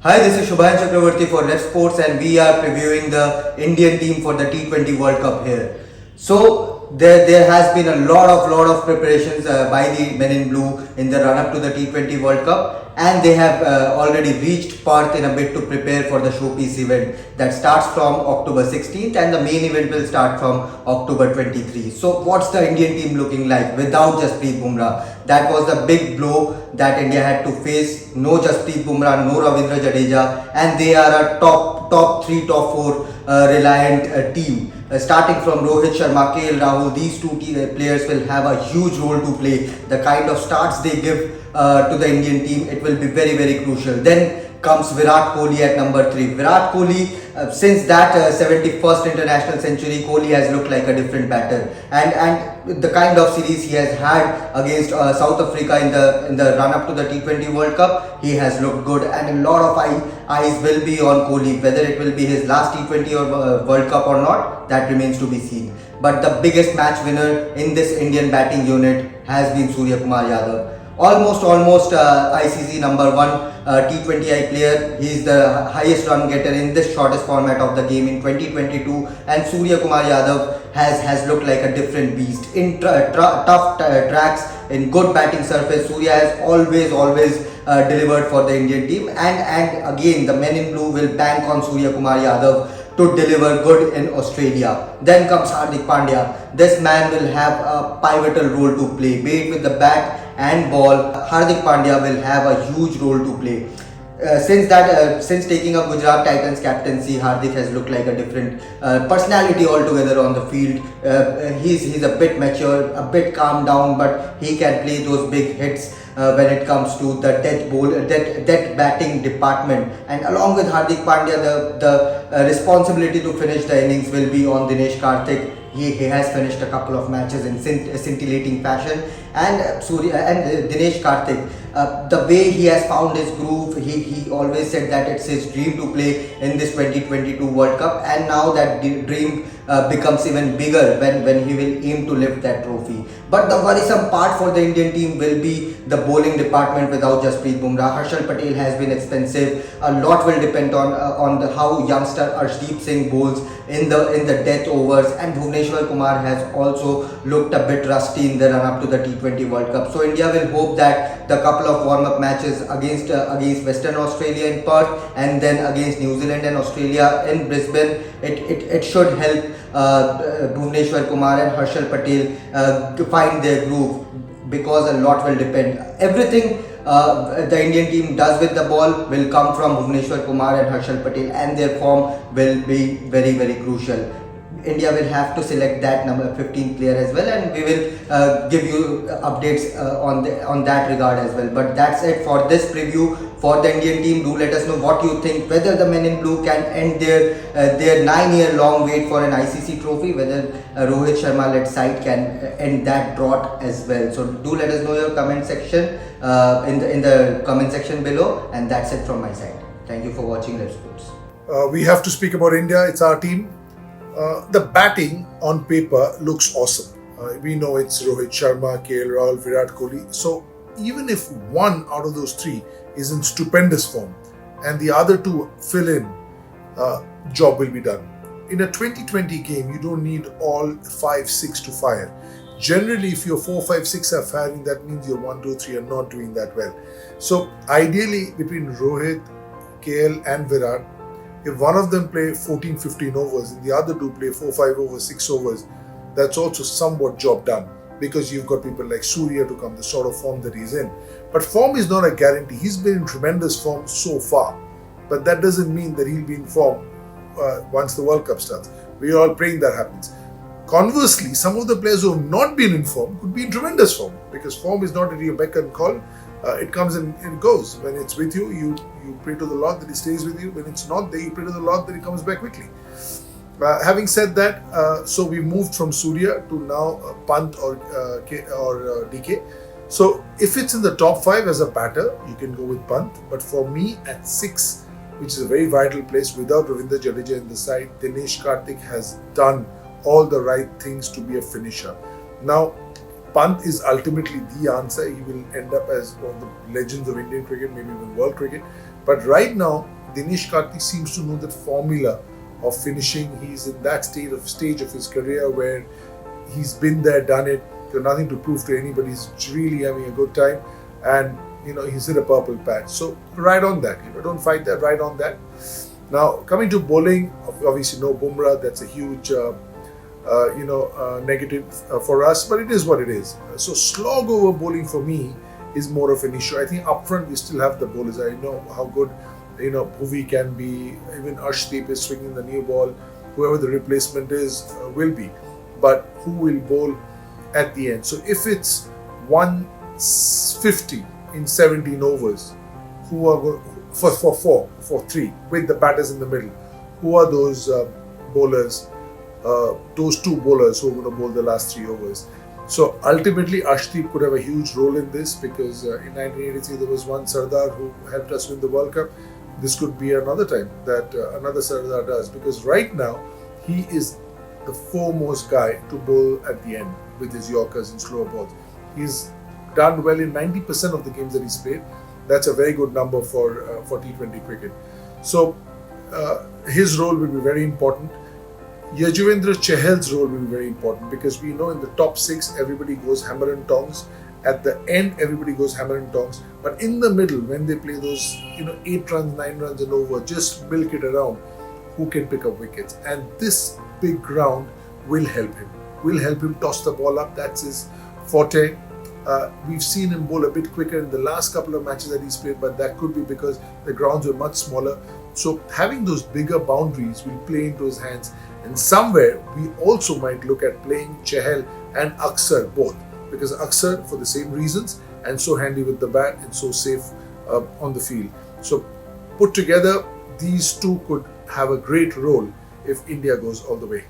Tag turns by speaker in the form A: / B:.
A: Hi, this is Shubhan Chakravarti for Left Sports, and we are previewing the Indian team for the T20 World Cup here. So there has been a lot of preparations by the Men in Blue in the run up to the T20 World Cup, and they have already reached Perth in a bid to prepare for the showpiece event that starts from October 16th, and the main event will start from October 23. So what's the Indian team looking like without Jasprit Bumrah? That was the big blow that India had to face. No Jasprit Bumrah, no Ravindra Jadeja, and they are a top 3, top 4 reliant team. Starting from Rohit Sharma, KL Rahul, these two players will have a huge role to play. The kind of starts they give to the Indian team, it will be very crucial. Then comes Virat Kohli at number 3. Virat Kohli, since that 71st international century, Kohli has looked like a different batter, and the kind of series he has had against South Africa in the run up to the T20 World Cup, he has looked good, and a lot of eyes will be on Kohli. Whether it will be his last T20 or World Cup or not, that remains to be seen. But the biggest match winner in this Indian batting unit has been Surya Kumar Yadav. Almost ICC number 1 T20I player. He is the highest run getter in this shortest format of the game in 2022, and Surya Kumar Yadav has looked like a different beast in tough tracks, in good batting surface. Surya has always delivered for the Indian team, and again the Men in Blue will bank on Surya Kumar Yadav to deliver good in Australia. Then comes Hardik Pandya. This man will have a pivotal role to play, be it with the bat and ball. Hardik Pandya will have a huge role to play. Since taking up Gujarat Titans captaincy, Hardik has looked like a different personality altogether on the field. He's a bit mature, a bit calmed down, but he can play those big hits when it comes to the death batting department. And along with Hardik Pandya, the responsibility to finish the innings will be on Dinesh Karthik. He has finished a couple of matches in scintillating fashion, and Dinesh Karthik, the way he has found his groove, he always said that it's his dream to play in this 2022 World Cup, and now that dream becomes even bigger when he will aim to lift that trophy. But the worrisome part for the Indian team will be the bowling department without Jasprit Bumrah. Harshal Patel has been expensive. A lot will depend on how youngster Arshdeep Singh bowls in the death overs, and Bhuvneshwar Kumar has also looked a bit rusty in the run up to the T20 World Cup. So India will hope that the couple of warm up matches against Western Australia in Perth, and then against New Zealand and Australia in Brisbane, it should help Bhuvneshwar Kumar and Harshal Patel to find their groove, because a lot will depend. Everything the Indian team does with the ball will come from Bhuvneshwar Kumar and Harshal Patel, and their form will be very crucial. India will have to select that number 15 player as well, and we will give you updates on that regard as well. But that's it for this preview for the Indian team. Do let us know what you think, whether the Men in Blue can end their 9-year-long wait for an ICC trophy, whether Rohit Sharma led side can end that drought as well. So do let us know your comment section in the comment section below, and that's it from my side. Thank you for watching Red Sports.
B: We have to speak about India. It's our team. The batting on paper looks awesome. We know it's Rohit Sharma, KL Rahul, Virat Kohli. So even if one out of those three is in stupendous form and the other two fill in, job will be done. In a 2020 game, you don't need all 5-6 to fire. Generally, if your 4-5-6 are firing, that means your 1-2-3 are not doing that well. So ideally, between Rohit, KL and Virat, if one of them play 14-15 overs and the other two play 4-5 overs, 6 overs, that's also somewhat job done, because you've got people like Surya to come, the sort of form that he's in. But form is not a guarantee. He's been in tremendous form so far, but that doesn't mean that he'll be in form once the World Cup starts. We're all praying that happens. Conversely, some of the players who have not been in form could be in tremendous form, because form is not really a beck and call. It comes and it goes. When it's with you, you pray to the Lord that He stays with you. When it's not there, you pray to the Lord that He comes back quickly. Having said that, so we moved from Surya to now Pant or DK. So if it's in the top 5 as a batter, you can go with Pant. But for me, at 6, which is a very vital place, without Ravindra Jadeja in the side, Dinesh Karthik has done all the right things to be a finisher. Now, Pant is ultimately the answer. He will end up as one of the legends of Indian cricket, maybe even world cricket. But right now, Dinesh Karthik seems to know that formula of finishing. He's in that stage of his career where he's been there, done it. Got nothing to prove to anybody. He's really having a good time, and he's hit a purple patch. So right on that. Don't fight that. Right on that. Now coming to bowling, obviously no Bumrah. That's a huge negative for us, but it is what it is. So slog over bowling for me is more of an issue. I think up front we still have the bowlers. I know how good Bhuvi can be. Even Arshdeep is swinging the new ball. Whoever the replacement is will be, but who will bowl at the end? So if it's 150 in 17 overs, who are going for 3 with the batters in the middle? Who are those bowlers? Those 2 bowlers who are going to bowl the last 3 overs. So ultimately, Arshdeep could have a huge role in this because in 1983 there was one Sardar who helped us win the World Cup. This could be another time that another Sardar does, because right now he is the foremost guy to bowl at the end with his Yorkers and slower balls. He's done well in 90% of the games that he's played. That's a very good number for T20 cricket. So his role will be very important. Yajuvendra Chahal's role will be very important, because we know in the top 6 everybody goes hammer and tongs. At the end everybody goes hammer and tongs. But in the middle, when they play those 8 runs, 9 runs and over, just milk it around, who can pick up wickets? And this big ground will help him. Will help him toss the ball up. That's his forte. We've seen him bowl a bit quicker in the last couple of matches that he's played, but that could be because the grounds were much smaller. So having those bigger boundaries will play into his hands. And somewhere we also might look at playing Chahal and Axar both, because Axar, for the same reasons, and so handy with the bat and so safe on the field. So put together, these 2 could have a great role if India goes all the way.